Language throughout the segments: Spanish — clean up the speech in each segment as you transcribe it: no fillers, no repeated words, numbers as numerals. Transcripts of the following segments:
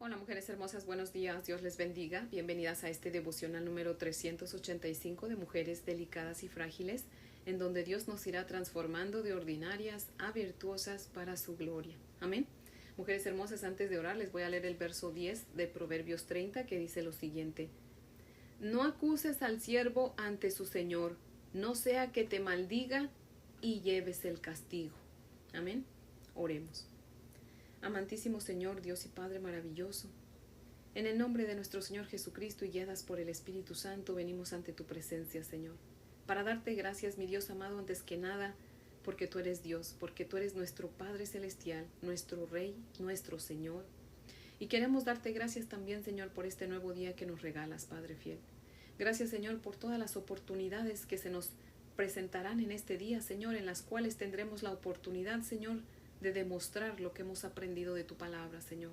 Hola mujeres hermosas, buenos días, Dios les bendiga. Bienvenidas a este devocional número 385 de Mujeres Delicadas y Frágiles, en donde Dios nos irá transformando de ordinarias a virtuosas para su gloria. Amén. Mujeres hermosas, antes de orar les voy a leer el verso 10 de Proverbios 30 que dice lo siguiente: No acuses al siervo ante su señor, no sea que te maldiga y lleves el castigo. Amén. Oremos. Amantísimo Señor, Dios y Padre maravilloso, en el nombre de nuestro Señor Jesucristo y guiadas por el Espíritu Santo, venimos ante tu presencia, Señor, para darte gracias, mi Dios amado, antes que nada, porque tú eres Dios, porque tú eres nuestro Padre Celestial, nuestro Rey, nuestro Señor. Y queremos darte gracias también, Señor, por este nuevo día que nos regalas, Padre fiel. Gracias, Señor, por todas las oportunidades que se nos presentarán en este día, Señor, en las cuales tendremos la oportunidad, Señor, de demostrar lo que hemos aprendido de tu palabra, Señor.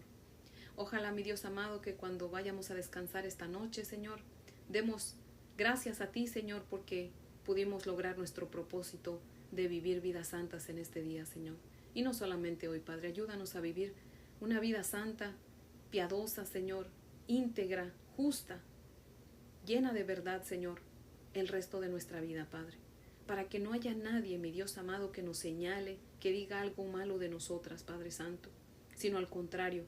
Ojalá, mi Dios amado, que cuando vayamos a descansar esta noche, Señor, demos gracias a ti, Señor, porque pudimos lograr nuestro propósito de vivir vidas santas en este día, Señor. Y no solamente hoy, Padre, ayúdanos a vivir una vida santa, piadosa, Señor, íntegra, justa, llena de verdad, Señor, el resto de nuestra vida, Padre, para que no haya nadie, mi Dios amado, que nos señale, que diga algo malo de nosotras, Padre Santo, sino al contrario,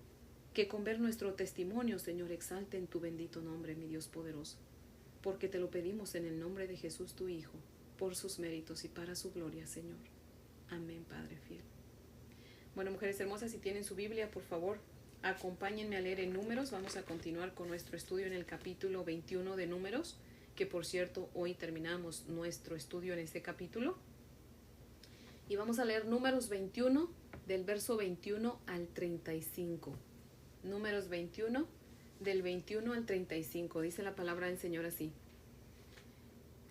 que con ver nuestro testimonio, Señor, exalte en tu bendito nombre, mi Dios poderoso, porque te lo pedimos en el nombre de Jesús, tu Hijo, por sus méritos y para su gloria, Señor. Amén, Padre fiel. Bueno, mujeres hermosas, si tienen su Biblia, por favor, acompáñenme a leer en Números. Vamos a continuar con nuestro estudio en el capítulo 21 de Números, que por cierto, hoy terminamos nuestro estudio en este capítulo. Y vamos a leer Números 21, del verso 21 al 35. Números 21, del 21 al 35. Dice la palabra del Señor así: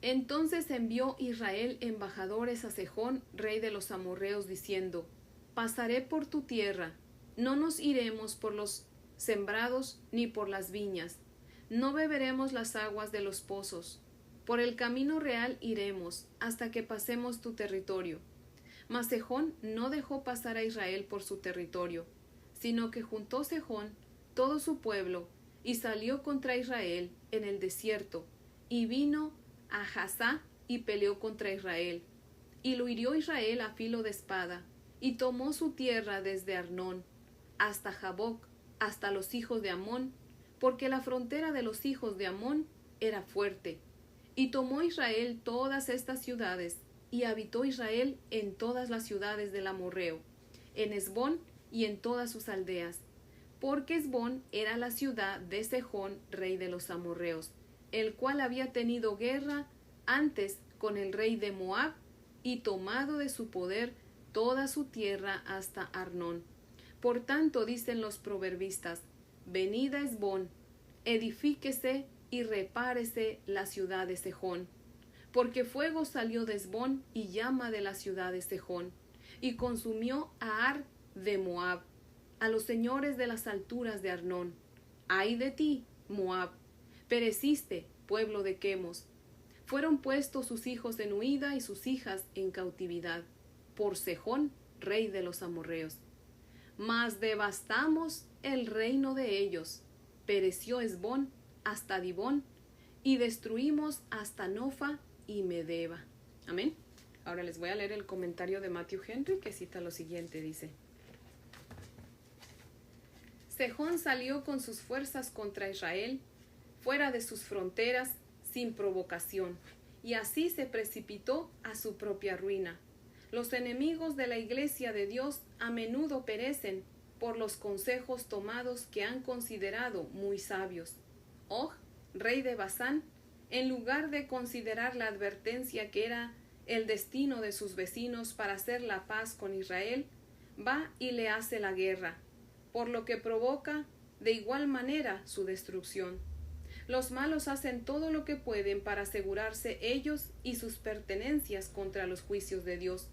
Entonces envió Israel embajadores a Sejón, rey de los amorreos, diciendo: Pasaré por tu tierra, no nos iremos por los sembrados ni por las viñas, no beberemos las aguas de los pozos. Por el camino real iremos, hasta que pasemos tu territorio. Mas Sejón no dejó pasar a Israel por su territorio, sino que juntó Sejón todo su pueblo, y salió contra Israel en el desierto, y vino a Jazá y peleó contra Israel. Y lo hirió Israel a filo de espada, y tomó su tierra desde Arnón hasta Jaboc, hasta los hijos de Amón, porque la frontera de los hijos de Amón era fuerte. Y tomó Israel todas estas ciudades, y habitó Israel en todas las ciudades del amorreo, en Hesbón y en todas sus aldeas, porque Hesbón era la ciudad de Sejón, rey de los amorreos, el cual había tenido guerra antes con el rey de Moab, y tomado de su poder toda su tierra hasta Arnón. Por tanto, dicen los proverbistas: Venid a Hesbón, edifíquese y repárese la ciudad de Sejón, porque fuego salió de Hesbón y llama de la ciudad de Sejón, y consumió a Ar de Moab, a los señores de las alturas de Arnón. Ay de ti, Moab, pereciste, pueblo de Quemos. Fueron puestos sus hijos en huida y sus hijas en cautividad, por Sejón, rey de los amorreos. Mas devastamos el reino de ellos. Pereció Hesbón hasta Dibón, y destruimos hasta Nofa y Medeba. Amén. Ahora les voy a leer el comentario de Matthew Henry, que cita lo siguiente, dice: Sejón salió con sus fuerzas contra Israel, fuera de sus fronteras, sin provocación, y así se precipitó a su propia ruina. Los enemigos de la iglesia de Dios a menudo perecen por los consejos tomados que han considerado muy sabios. Og, rey de Basán, en lugar de considerar la advertencia que era el destino de sus vecinos para hacer la paz con Israel, va y le hace la guerra, por lo que provoca de igual manera su destrucción. Los malos hacen todo lo que pueden para asegurarse ellos y sus pertenencias contra los juicios de Dios,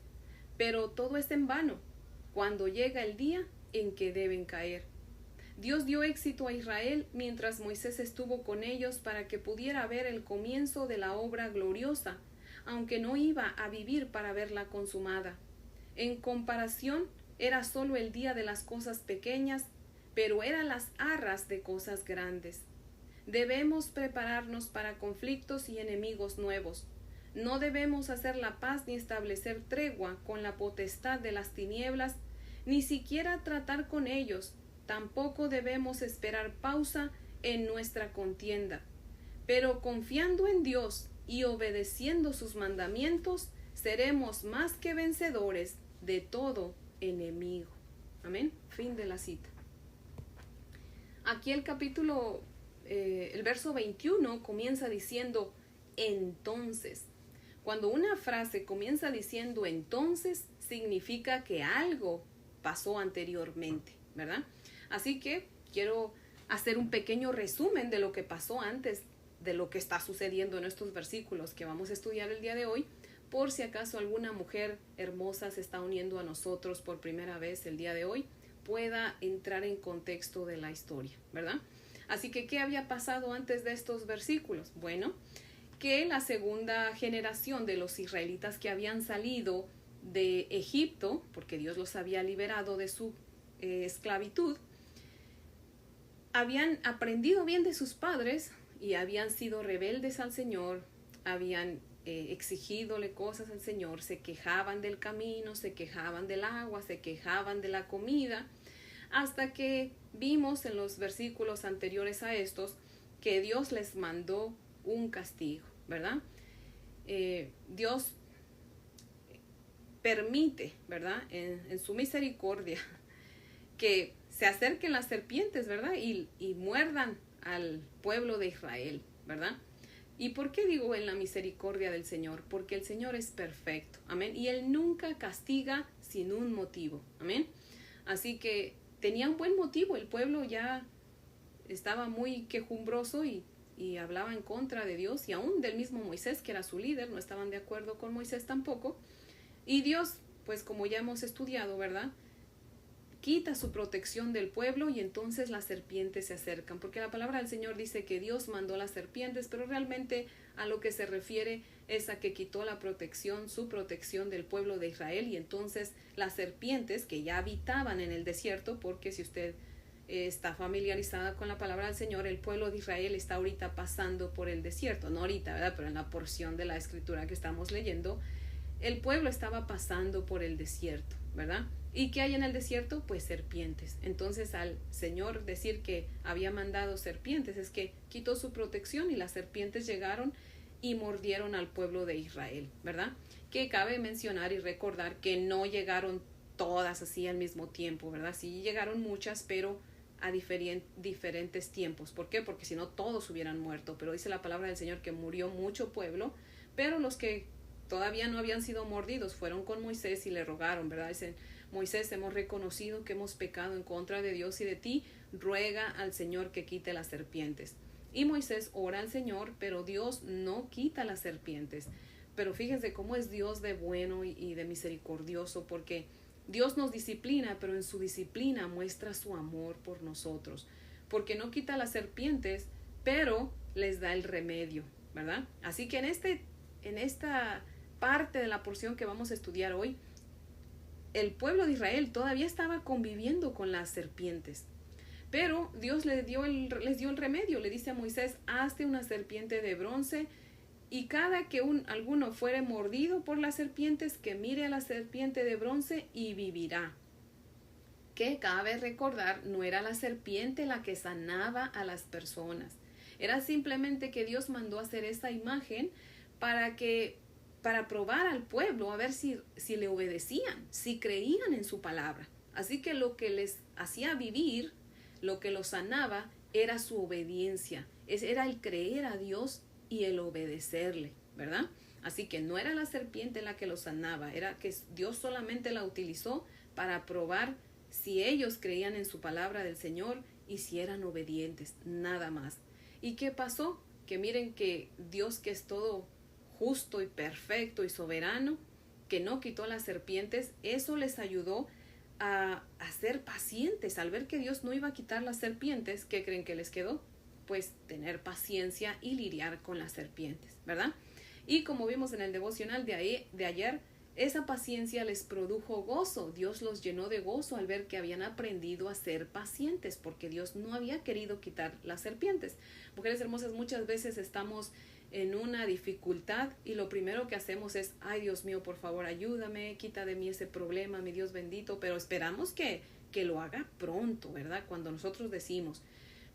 pero todo es en vano cuando llega el día en que deben caer. Dios dio éxito a Israel mientras Moisés estuvo con ellos para que pudiera ver el comienzo de la obra gloriosa, aunque no iba a vivir para verla consumada. En comparación, era solo el día de las cosas pequeñas, pero eran las arras de cosas grandes. Debemos prepararnos para conflictos y enemigos nuevos. No debemos hacer la paz ni establecer tregua con la potestad de las tinieblas, ni siquiera tratar con ellos. Tampoco debemos esperar pausa en nuestra contienda. Pero confiando en Dios y obedeciendo sus mandamientos, seremos más que vencedores de todo enemigo. Amén. Fin de la cita. Aquí el capítulo, el verso 21 comienza diciendo entonces. Cuando una frase comienza diciendo entonces, significa que algo pasó anteriormente, ¿verdad? Así que quiero hacer un pequeño resumen de lo que pasó antes de lo que está sucediendo en estos versículos que vamos a estudiar el día de hoy, por si acaso alguna mujer hermosa se está uniendo a nosotros por primera vez el día de hoy, pueda entrar en contexto de la historia, ¿verdad? Así que, ¿qué había pasado antes de estos versículos? Bueno, que la segunda generación de los israelitas que habían salido de Egipto, porque Dios los había liberado de su esclavitud, habían aprendido bien de sus padres y habían sido rebeldes al Señor, habían exigidole cosas al Señor, se quejaban del camino, se quejaban del agua, se quejaban de la comida, hasta que vimos en los versículos anteriores a estos que Dios les mandó un castigo, ¿verdad? Dios permite, ¿verdad? En su misericordia que se acerquen las serpientes, ¿verdad? Y muerdan al pueblo de Israel, ¿verdad? ¿Y por qué digo en la misericordia del Señor? Porque el Señor es perfecto, amén. Y Él nunca castiga sin un motivo, amén. Así que tenía un buen motivo, el pueblo ya estaba muy quejumbroso y hablaba en contra de Dios y aún del mismo Moisés, que era su líder, no estaban de acuerdo con Moisés tampoco. Y Dios, pues como ya hemos estudiado, ¿verdad?, quita su protección del pueblo y entonces las serpientes se acercan, porque la palabra del Señor dice que Dios mandó las serpientes, pero realmente a lo que se refiere es a que quitó la protección, su protección del pueblo de Israel, y entonces las serpientes que ya habitaban en el desierto, porque si usted está familiarizada con la palabra del Señor, el pueblo de Israel está ahorita pasando por el desierto, no ahorita, ¿verdad?, pero en la porción de la escritura que estamos leyendo, el pueblo estaba pasando por el desierto, ¿verdad? ¿Y qué hay en el desierto? Pues serpientes. Entonces, al Señor decir que había mandado serpientes, es que quitó su protección y las serpientes llegaron y mordieron al pueblo de Israel, ¿verdad? Que cabe mencionar y recordar que no llegaron todas así al mismo tiempo, ¿verdad? Sí llegaron muchas, pero a diferentes tiempos. ¿Por qué? Porque si no todos hubieran muerto, pero dice la palabra del Señor que murió mucho pueblo, pero los que todavía no habían sido mordidos fueron con Moisés y le rogaron, ¿verdad? Dicen, Moisés, hemos reconocido que hemos pecado en contra de Dios y de ti, ruega al Señor que quite las serpientes. Y Moisés ora al Señor, pero Dios no quita las serpientes. Pero fíjense cómo es Dios de bueno y de misericordioso, porque Dios nos disciplina, pero en su disciplina muestra su amor por nosotros, porque no quita las serpientes, pero les da el remedio, ¿verdad? Así que en esta parte de la porción que vamos a estudiar hoy, el pueblo de Israel todavía estaba conviviendo con las serpientes, pero Dios les dio el remedio. Le dice a Moisés, hazte una serpiente de bronce, y cada que alguno fuere mordido por las serpientes, que mire a la serpiente de bronce y vivirá. Que cabe recordar, no era la serpiente la que sanaba a las personas, era simplemente que Dios mandó hacer esa imagen para probar al pueblo, a ver si le obedecían, si creían en su palabra. Así que lo que les hacía vivir, lo que los sanaba, era su obediencia, era el creer a Dios y el obedecerle, ¿verdad? Así que no era la serpiente la que los sanaba, era que Dios solamente la utilizó para probar si ellos creían en su palabra del Señor y si eran obedientes, nada más. ¿Y qué pasó? Que miren que Dios, que es todo justo y perfecto y soberano, que no quitó las serpientes, eso les ayudó a ser pacientes. Al ver que Dios no iba a quitar las serpientes, ¿qué creen que les quedó? Pues tener paciencia y lidiar con las serpientes, ¿verdad? Y como vimos en el devocional de ayer, esa paciencia les produjo gozo. Dios los llenó de gozo al ver que habían aprendido a ser pacientes, porque Dios no había querido quitar las serpientes. Mujeres hermosas, muchas veces estamos en una dificultad y lo primero que hacemos es, ay Dios mío, por favor ayúdame, quita de mí ese problema, mi Dios bendito, pero esperamos que lo haga pronto, ¿verdad? Cuando nosotros decimos.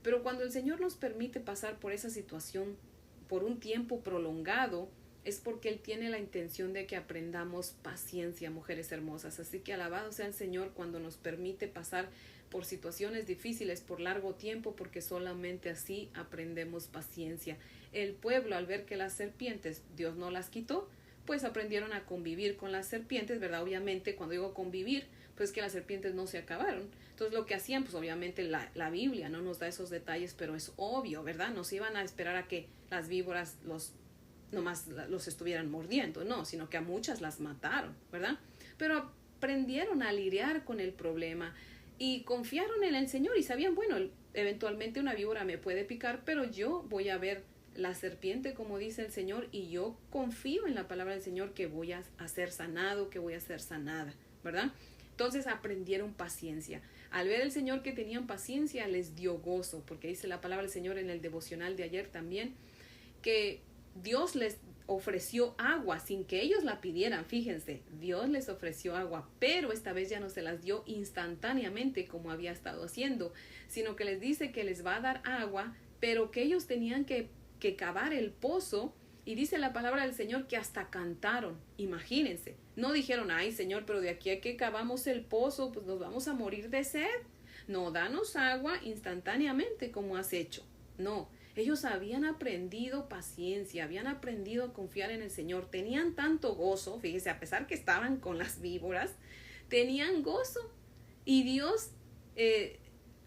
Pero cuando el Señor nos permite pasar por esa situación por un tiempo prolongado, es porque Él tiene la intención de que aprendamos paciencia, mujeres hermosas. Así que alabado sea el Señor cuando nos permite pasar por situaciones difíciles por largo tiempo, porque solamente así aprendemos paciencia. El pueblo, al ver que las serpientes, Dios no las quitó, pues aprendieron a convivir con las serpientes, ¿verdad? Obviamente, cuando digo convivir, pues que las serpientes no se acabaron. Entonces lo que hacían, pues obviamente la Biblia no nos da esos detalles, pero es obvio, ¿verdad? No se iban a esperar a que las víboras nomás los estuvieran mordiendo, no, sino que a muchas las mataron, ¿verdad? Pero aprendieron a lidiar con el problema y confiaron en el Señor y sabían, bueno, eventualmente una víbora me puede picar, pero yo voy a ver la serpiente, como dice el Señor, y yo confío en la palabra del Señor que voy a ser sanado, que voy a ser sanada, ¿verdad? Entonces aprendieron paciencia. Al ver el Señor que tenían paciencia, les dio gozo, porque dice la palabra del Señor en el devocional de ayer también, que Dios les ofreció agua sin que ellos la pidieran. Fíjense, Dios les ofreció agua, pero esta vez ya no se las dio instantáneamente como había estado haciendo, sino que les dice que les va a dar agua, pero que ellos tenían que cavar el pozo. Y dice la palabra del Señor que hasta cantaron. Imagínense, no dijeron, ay Señor, pero de aquí a que cavamos el pozo, pues nos vamos a morir de sed. No, danos agua instantáneamente como has hecho. No, ellos habían aprendido paciencia, habían aprendido a confiar en el Señor. Tenían tanto gozo, fíjese, a pesar que estaban con las víboras, tenían gozo. Y Dios,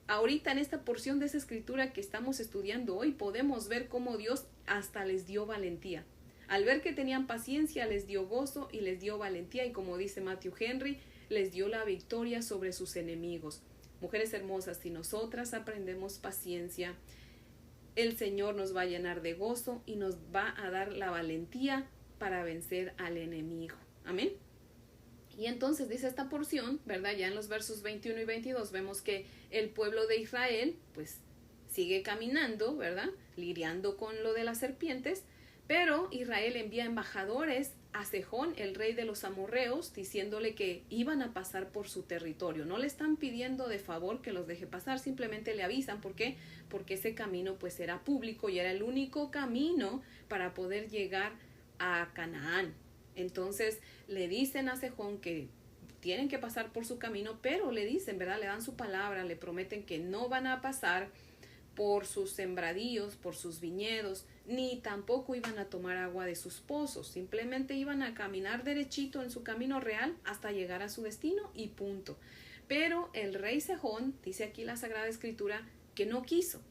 ahorita en esta porción de esa escritura que estamos estudiando hoy, podemos ver cómo Dios hasta les dio valentía. Al ver que tenían paciencia, les dio gozo y les dio valentía, y como dice Matthew Henry, les dio la victoria sobre sus enemigos. Mujeres hermosas, si nosotras aprendemos paciencia, el Señor nos va a llenar de gozo y nos va a dar la valentía para vencer al enemigo. Amén. Y entonces dice esta porción, ¿verdad? Ya en los versos 21 y 22 vemos que el pueblo de Israel, pues, sigue caminando, ¿verdad? Lidiando con lo de las serpientes, pero Israel envía embajadores a Sejón, el rey de los amorreos, diciéndole que iban a pasar por su territorio. No le están pidiendo de favor que los deje pasar, simplemente le avisan. ¿Por qué? Porque ese camino pues era público y era el único camino para poder llegar a Canaán. Entonces le dicen a Sejón que tienen que pasar por su camino, pero le dicen, ¿verdad? Le dan su palabra, le prometen que no van a pasar por sus sembradíos, por sus viñedos, ni tampoco iban a tomar agua de sus pozos. Simplemente iban a caminar derechito en su camino real hasta llegar a su destino y punto. Pero el rey Sejón, dice aquí la Sagrada Escritura, que no quiso,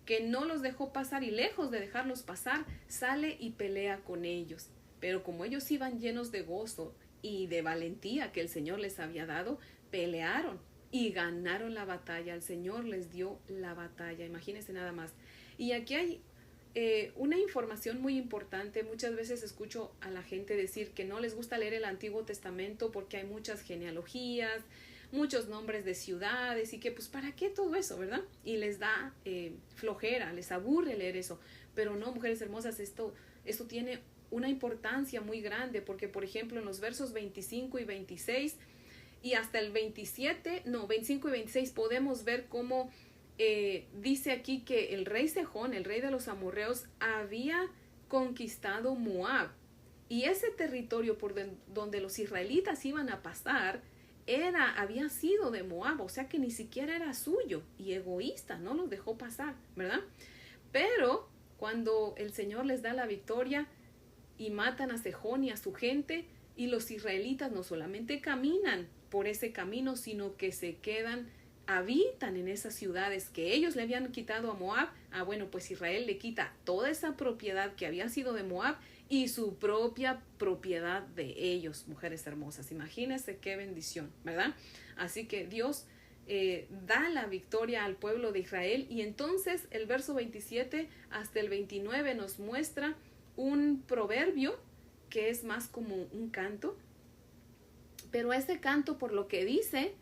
que no los dejó pasar, y lejos de dejarlos pasar, sale y pelea con ellos. Pero como ellos iban llenos de gozo y de valentía que el Señor les había dado, pelearon y ganaron la batalla. El Señor les dio la batalla. Imagínense nada más. Y aquí hay una información muy importante. Muchas veces escucho a la gente decir que no les gusta leer el Antiguo Testamento porque hay muchas genealogías, muchos nombres de ciudades, y que pues ¿para qué todo eso, verdad? Y les da flojera, les aburre leer eso. Pero no, mujeres hermosas, esto tiene una importancia muy grande, porque por ejemplo en los versos 25 y 26 y hasta el 25 y 26 podemos ver cómo dice aquí que el rey Sejón, el rey de los amorreos, había conquistado Moab, y ese territorio por donde los israelitas iban a pasar había sido de Moab, o sea que ni siquiera era suyo, y egoísta, no los dejó pasar, ¿verdad? Pero cuando el Señor les da la victoria y matan a Sejón y a su gente, y los israelitas no solamente caminan por ese camino, sino que se quedan, habitan en esas ciudades que ellos le habían quitado a Moab. Bueno, pues Israel le quita toda esa propiedad que había sido de Moab y su propia propiedad de ellos, mujeres hermosas. Imagínense qué bendición, ¿verdad? Así que Dios da la victoria al pueblo de Israel, y entonces el verso 27 hasta el 29 nos muestra un proverbio que es más como un canto, Pero ese canto, por lo que dice,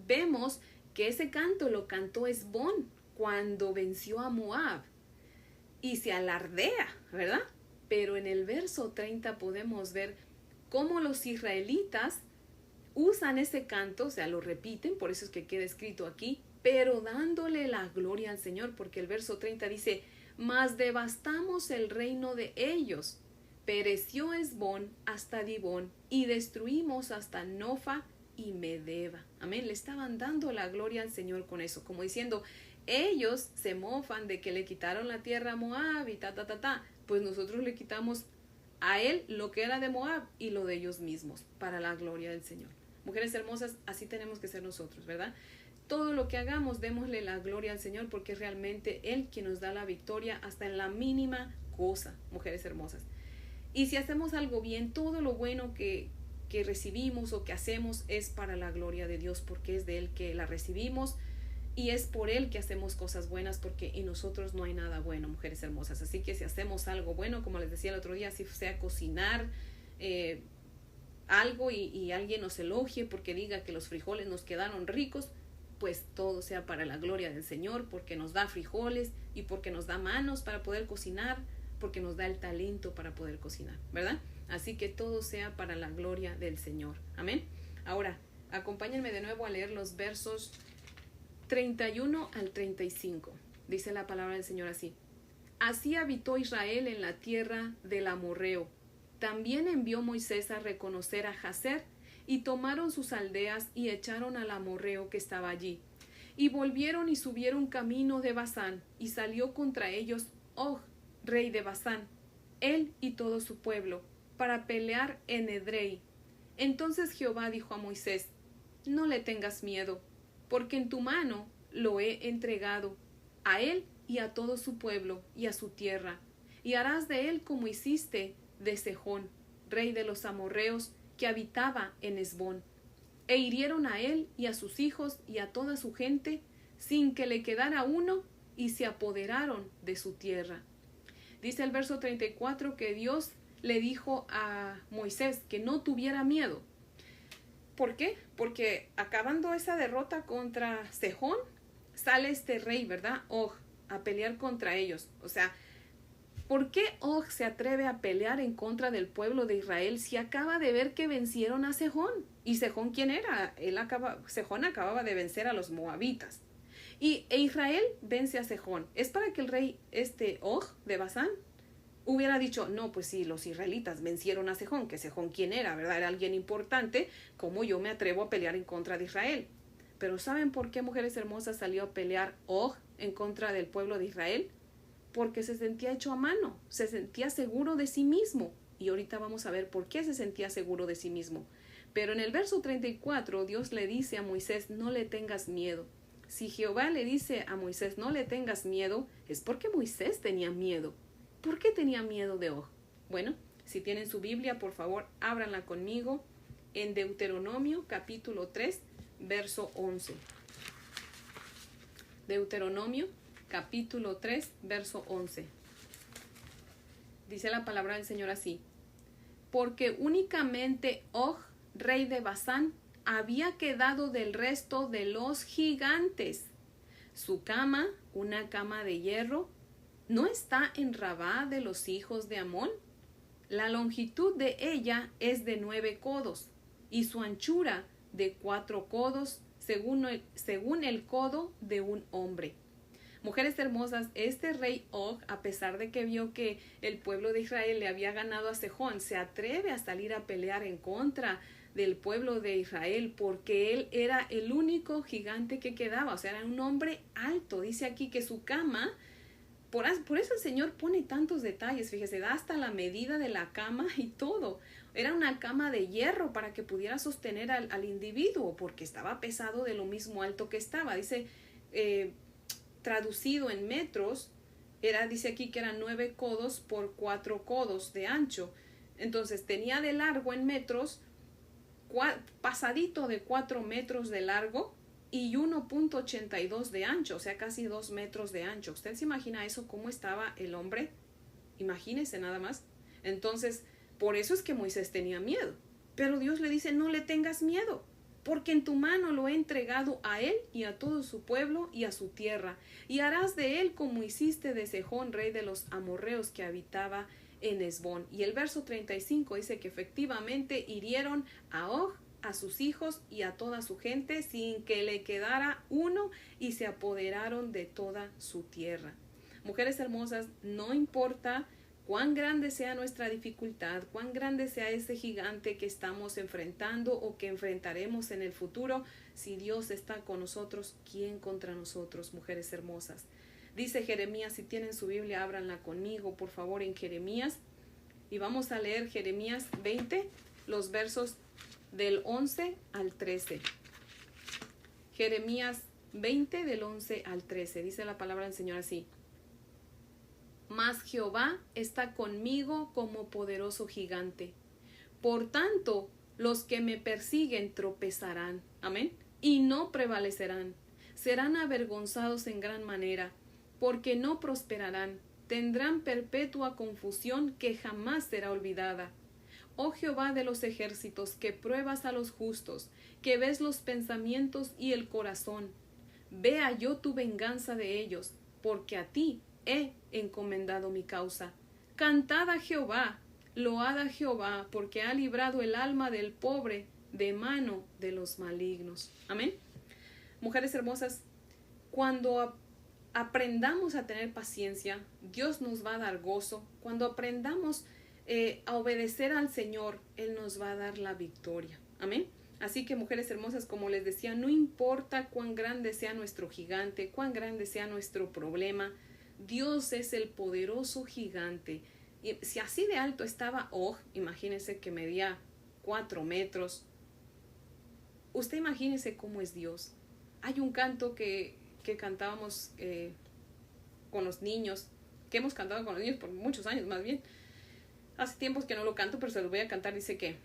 vemos que ese canto lo cantó Esbón cuando venció a Moab y se alardea, ¿verdad? Pero en el verso 30 podemos ver cómo los israelitas usan ese canto, o sea, lo repiten, por eso es que queda escrito aquí, pero dándole la gloria al Señor, porque el verso 30 dice, mas devastamos el reino de ellos, pereció Esbón hasta Dibón, y destruimos hasta Nofa y Medeba. Amén, le estaban dando la gloria al Señor con eso, como diciendo, ellos se mofan de que le quitaron la tierra a Moab y pues nosotros le quitamos a él lo que era de Moab y lo de ellos mismos, para la gloria del Señor. Mujeres hermosas, así tenemos que ser nosotros, ¿verdad? Todo lo que hagamos, démosle la gloria al Señor, porque es realmente Él quien nos da la victoria hasta en la mínima cosa, mujeres hermosas. Y si hacemos algo bien, todo lo bueno que recibimos o que hacemos es para la gloria de Dios, porque es de Él que la recibimos y es por Él que hacemos cosas buenas, porque en nosotros no hay nada bueno, mujeres hermosas. Así que si hacemos algo bueno, como les decía el otro día, si sea cocinar algo y alguien nos elogie porque diga que los frijoles nos quedaron ricos, pues todo sea para la gloria del Señor, porque nos da frijoles y porque nos da manos para poder cocinar, porque nos da el talento para poder cocinar, ¿verdad? Así que todo sea para la gloria del Señor. Amén. Ahora, acompáñenme de nuevo a leer los versos 31 al 35. Dice la palabra del Señor así. Así habitó Israel en la tierra del amorreo. También envió Moisés a reconocer a Jazer, y tomaron sus aldeas y echaron al amorreo que estaba allí. Y volvieron y subieron camino de Basán, y salió contra ellos Og, rey de Basán, él y todo su pueblo, para pelear en Edrei. Entonces Jehová dijo a Moisés, no le tengas miedo, porque en tu mano lo he entregado, a él y a todo su pueblo y a su tierra, y harás de él como hiciste de Sejón, rey de los amorreos, que habitaba en Esbón. E hirieron a él y a sus hijos y a toda su gente, sin que le quedara uno, y se apoderaron de su tierra. Dice el verso 34 que Dios le dijo a Moisés que no tuviera miedo. ¿Por qué? Porque acabando esa derrota contra Sejón, sale este rey, ¿verdad? Og, a pelear contra ellos. O sea, ¿por qué Og se atreve a pelear en contra del pueblo de Israel si acaba de ver que vencieron a Sejón? ¿Y Sejón quién era? Sejón acababa de vencer a los moabitas. E Israel vence a Sejón. Es para que el rey Og de Basán hubiera dicho, no, pues sí, los israelitas vencieron a Sejón, que Sejón quién era, ¿verdad? Era alguien importante, ¿cómo yo me atrevo a pelear en contra de Israel? Pero ¿saben por qué, mujeres hermosas, salió a pelear Og en contra del pueblo de Israel? Porque se sentía hecho a mano, se sentía seguro de sí mismo. Y ahorita vamos a ver por qué se sentía seguro de sí mismo. Pero en el verso 34, Dios le dice a Moisés, no le tengas miedo. Si Jehová le dice a Moisés, no le tengas miedo, es porque Moisés tenía miedo. ¿Por qué tenía miedo de Og? Bueno, si tienen su Biblia, por favor, ábranla conmigo en Deuteronomio capítulo 3, verso 11. Deuteronomio capítulo 3, verso 11. Dice la palabra del Señor así. Porque únicamente Og, rey de Basán, había quedado del resto de los gigantes. Su cama, una cama de hierro, ¿no está en Rabá de los hijos de Amón? La longitud de ella es de 9 codos, y su anchura de 4 codos, según el codo de un hombre. Mujeres hermosas, este rey Og, a pesar de que vio que el pueblo de Israel le había ganado a Sejón, se atreve a salir a pelear en contra del pueblo de Israel, porque él era el único gigante que quedaba, o sea, era un hombre alto. Dice aquí que su cama, por eso el Señor pone tantos detalles, fíjese, da hasta la medida de la cama y todo. Era una cama de hierro para que pudiera sostener al individuo, porque estaba pesado de lo mismo alto que estaba. Dice, traducido en metros, dice aquí que eran 9 codos por 4 codos de ancho. Entonces tenía de largo en metros, pasadito de 4 metros de largo y 1.82 de ancho, o sea, casi 2 metros de ancho. ¿Usted se imagina eso? ¿Cómo estaba el hombre? Imagínese nada más. Entonces, por eso es que Moisés tenía miedo. Pero Dios le dice, no le tengas miedo, porque en tu mano lo he entregado a él y a todo su pueblo y a su tierra, y harás de él como hiciste de Sejón, rey de los amorreos que habitaba en Hesbón. Y el verso 35 dice que efectivamente hirieron a Og, a sus hijos y a toda su gente, sin que le quedara uno, y se apoderaron de toda su tierra. Mujeres hermosas, no importa cuán grande sea nuestra dificultad, cuán grande sea ese gigante que estamos enfrentando o que enfrentaremos en el futuro, si Dios está con nosotros, ¿quién contra nosotros, mujeres hermosas? Dice Jeremías, si tienen su Biblia, ábranla conmigo, por favor, en Jeremías. Y vamos a leer Jeremías 20, los versos del 11 al 13. Jeremías 20, del 11 al 13. Dice la palabra del Señor así. Mas Jehová está conmigo como poderoso gigante. Por tanto, los que me persiguen tropezarán. Amén. Y no prevalecerán. Serán avergonzados en gran manera, porque no prosperarán. Tendrán perpetua confusión que jamás será olvidada. Oh Jehová de los ejércitos, que pruebas a los justos, que ves los pensamientos y el corazón. Vea yo tu venganza de ellos, porque a ti he encomendado mi causa. Cantad a Jehová, load a Jehová, porque ha librado el alma del pobre de mano de los malignos. Amén. Mujeres hermosas, cuando aprendamos a tener paciencia, Dios nos va a dar gozo. Cuando aprendamos a obedecer al Señor, Él nos va a dar la victoria. Amén. Así que, mujeres hermosas, como les decía, no importa cuán grande sea nuestro gigante, cuán grande sea nuestro problema, Dios es el poderoso gigante. Y si así de alto estaba Og, imagínense que medía 4 metros. Usted imagínese cómo es Dios. Hay un canto que cantábamos con los niños, que hemos cantado con los niños por muchos años más bien. Hace tiempos que no lo canto, pero se lo voy a cantar. Dice que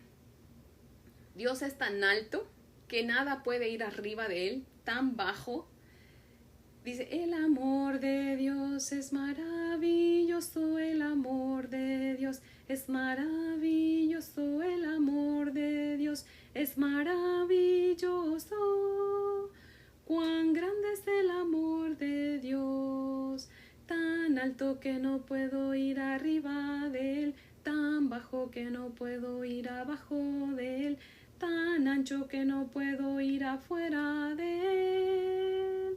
Dios es tan alto que nada puede ir arriba de él, tan bajo. Dice, el amor de Dios es maravilloso, el amor de Dios es maravilloso, el amor de Dios es maravilloso. Cuán grande es el amor de Dios, tan alto que no puedo ir arriba de él, tan bajo que no puedo ir abajo de él, tan ancho que no puedo ir afuera de él.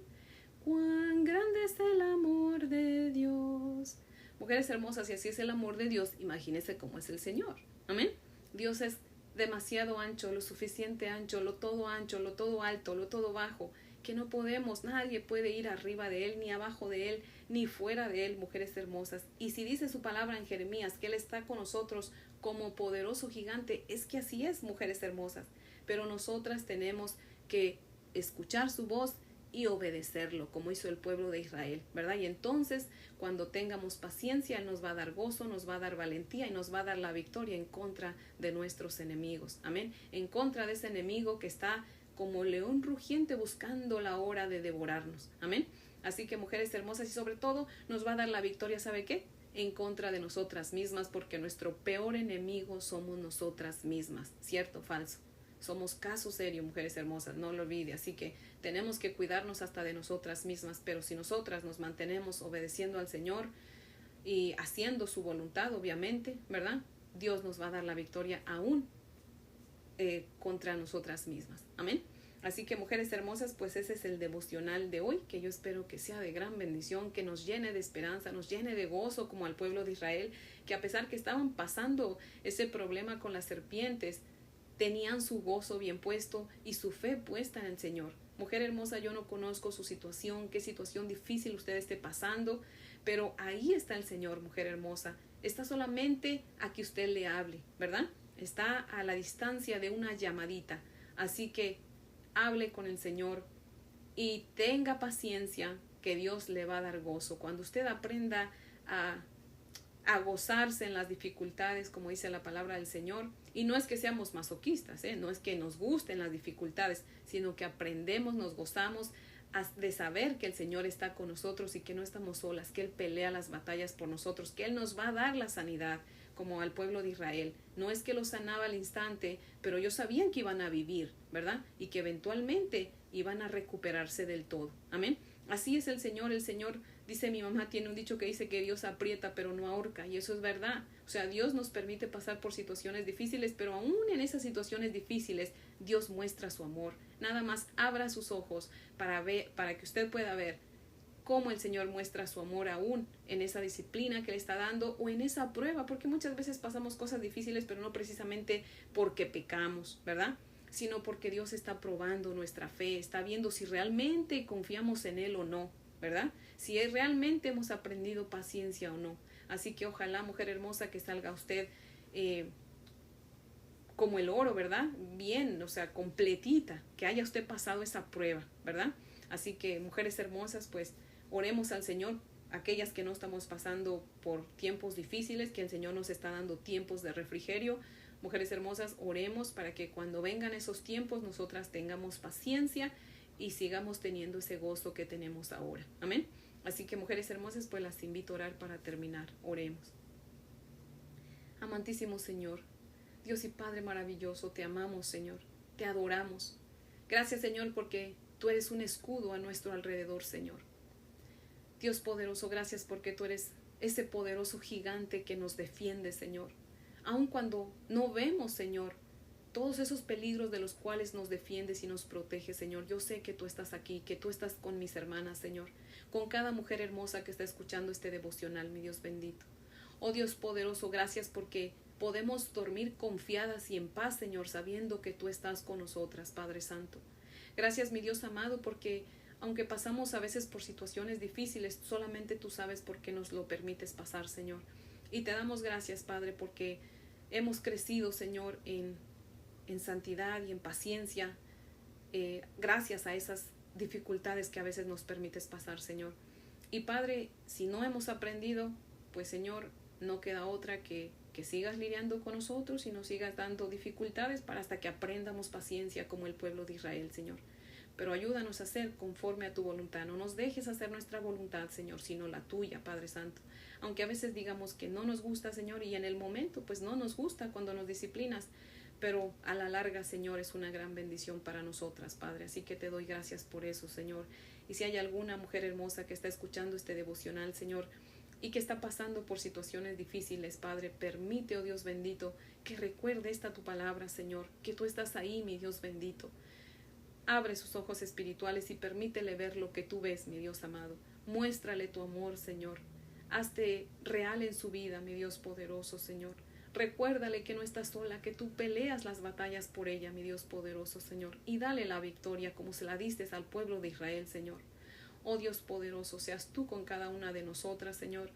Cuán grande es el amor de Dios. Mujeres hermosas, si así es el amor de Dios, imagínense cómo es el Señor. Amén. Dios es demasiado ancho, lo suficiente ancho, lo todo alto, lo todo bajo, que no podemos, nadie puede ir arriba de él, ni abajo de él, ni fuera de él, mujeres hermosas. Y si dice su palabra en Jeremías que él está con nosotros como poderoso gigante, es que así es, mujeres hermosas. Pero nosotras tenemos que escuchar su voz y obedecerlo, como hizo el pueblo de Israel, ¿verdad? Y entonces, cuando tengamos paciencia, Él nos va a dar gozo, nos va a dar valentía y nos va a dar la victoria en contra de nuestros enemigos. Amén. En contra de ese enemigo que está como león rugiente buscando la hora de devorarnos. Amén. Así que, mujeres hermosas, y sobre todo nos va a dar la victoria, ¿sabe qué? En contra de nosotras mismas, porque nuestro peor enemigo somos nosotras mismas. ¿Cierto o falso? Somos caso serio, mujeres hermosas, no lo olvide. Así que tenemos que cuidarnos hasta de nosotras mismas, pero si nosotras nos mantenemos obedeciendo al Señor y haciendo su voluntad, obviamente, ¿verdad? Dios nos va a dar la victoria aún contra nosotras mismas. Amén. Así que, mujeres hermosas, pues ese es el devocional de hoy, que yo espero que sea de gran bendición, que nos llene de esperanza, nos llene de gozo como al pueblo de Israel, que a pesar que estaban pasando ese problema con las serpientes, tenían su gozo bien puesto y su fe puesta en el Señor. Mujer hermosa, yo no conozco su situación, qué situación difícil usted esté pasando, pero ahí está el Señor, mujer hermosa. Está solamente a que usted le hable, ¿verdad? Está a la distancia de una llamadita. Así que hable con el Señor y tenga paciencia, que Dios le va a dar gozo. Cuando usted aprenda a gozarse en las dificultades, como dice la palabra del Señor, y no es que seamos masoquistas, no es que nos gusten las dificultades, sino que aprendemos, nos gozamos de saber que el Señor está con nosotros y que no estamos solas, que Él pelea las batallas por nosotros, que Él nos va a dar la sanidad. como al pueblo de Israel. No es que los sanaba al instante, pero ellos sabían que iban a vivir, ¿verdad? Y que eventualmente iban a recuperarse del todo. Amén. Así es el Señor. El Señor, dice mi mamá, tiene un dicho que dice que Dios aprieta pero no ahorca, y eso es verdad. O sea, Dios nos permite pasar por situaciones difíciles, pero aún en esas situaciones difíciles Dios muestra su amor. Nada más abra sus ojos para que usted pueda ver cómo el Señor muestra su amor aún en esa disciplina que le está dando o en esa prueba, porque muchas veces pasamos cosas difíciles, pero no precisamente porque pecamos, ¿verdad? Sino porque Dios está probando nuestra fe, está viendo si realmente confiamos en Él o no, ¿verdad? Si realmente hemos aprendido paciencia o no. Así que ojalá, mujer hermosa, que salga usted como el oro, ¿verdad? Bien, o sea, completita, que haya usted pasado esa prueba, ¿verdad? Así que, mujeres hermosas, pues oremos al Señor, aquellas que no estamos pasando por tiempos difíciles, que el Señor nos está dando tiempos de refrigerio. Mujeres hermosas, oremos para que cuando vengan esos tiempos nosotras tengamos paciencia y sigamos teniendo ese gozo que tenemos ahora. Amén. Así que, mujeres hermosas, pues las invito a orar para terminar. Oremos. Amantísimo Señor, Dios y Padre maravilloso, te amamos, Señor, te adoramos. Gracias, Señor, porque tú eres un escudo a nuestro alrededor, Señor. Dios poderoso, gracias porque tú eres ese poderoso gigante que nos defiende, Señor. Aun cuando no vemos, Señor, todos esos peligros de los cuales nos defiendes y nos proteges, Señor. Yo sé que tú estás aquí, que tú estás con mis hermanas, Señor, con cada mujer hermosa que está escuchando este devocional, mi Dios bendito. Oh Dios poderoso, gracias porque podemos dormir confiadas y en paz, Señor, sabiendo que tú estás con nosotras, Padre Santo. Gracias, mi Dios amado, porque aunque pasamos a veces por situaciones difíciles, solamente tú sabes por qué nos lo permites pasar, Señor. Y te damos gracias, Padre, porque hemos crecido, Señor, en santidad y en paciencia, gracias a esas dificultades que a veces nos permites pasar, Señor. Y Padre, si no hemos aprendido, pues Señor, no queda otra que sigas lidiando con nosotros y nos sigas dando dificultades para hasta que aprendamos paciencia como el pueblo de Israel, Señor. Pero ayúdanos a hacer conforme a tu voluntad. No nos dejes hacer nuestra voluntad, Señor, sino la tuya, Padre Santo. Aunque a veces digamos que no nos gusta, Señor, y en el momento pues no nos gusta cuando nos disciplinas, pero a la larga, Señor, es una gran bendición para nosotras, Padre. Así que te doy gracias por eso, Señor. Y si hay alguna mujer hermosa que está escuchando este devocional, Señor, y que está pasando por situaciones difíciles, Padre, permite, oh Dios bendito, que recuerde esta tu palabra, Señor, que tú estás ahí, mi Dios bendito. Abre sus ojos espirituales y permítele ver lo que tú ves, mi Dios amado. Muéstrale tu amor, Señor. Hazte real en su vida, mi Dios poderoso, Señor. Recuérdale que no está sola, que tú peleas las batallas por ella, mi Dios poderoso, Señor. Y dale la victoria como se la diste al pueblo de Israel, Señor. Oh Dios poderoso, seas tú con cada una de nosotras, Señor.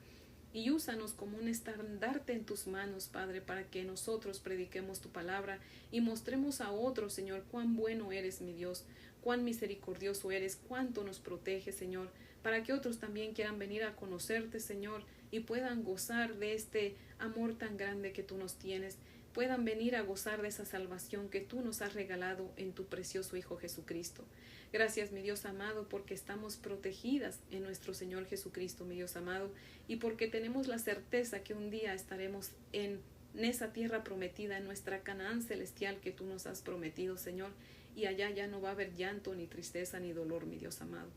Y úsanos como un estandarte en tus manos, Padre, para que nosotros prediquemos tu palabra y mostremos a otros, Señor, cuán bueno eres, mi Dios, cuán misericordioso eres, cuánto nos protege, Señor, para que otros también quieran venir a conocerte, Señor, y puedan gozar de este amor tan grande que tú nos tienes, puedan venir a gozar de esa salvación que tú nos has regalado en tu precioso Hijo Jesucristo. Gracias, mi Dios amado, porque estamos protegidas en nuestro Señor Jesucristo, mi Dios amado, y porque tenemos la certeza que un día estaremos en esa tierra prometida, en nuestra Canaán celestial que tú nos has prometido, Señor, y allá ya no va a haber llanto, ni tristeza, ni dolor, mi Dios amado.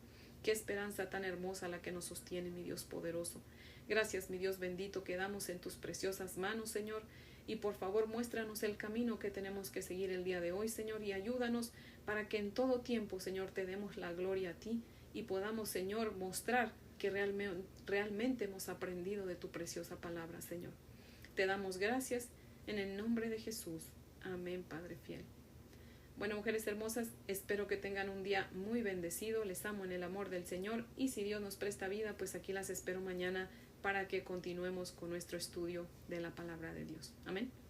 Qué esperanza tan hermosa la que nos sostiene, mi Dios poderoso. Gracias, mi Dios bendito, quedamos en tus preciosas manos, Señor, y por favor muéstranos el camino que tenemos que seguir el día de hoy, Señor, y ayúdanos para que en todo tiempo, Señor, te demos la gloria a ti y podamos, Señor, mostrar que realmente hemos aprendido de tu preciosa palabra, Señor. Te damos gracias en el nombre de Jesús. Amén, Padre fiel. Bueno, mujeres hermosas, espero que tengan un día muy bendecido. Les amo en el amor del Señor y si Dios nos presta vida, pues aquí las espero mañana para que continuemos con nuestro estudio de la palabra de Dios. Amén.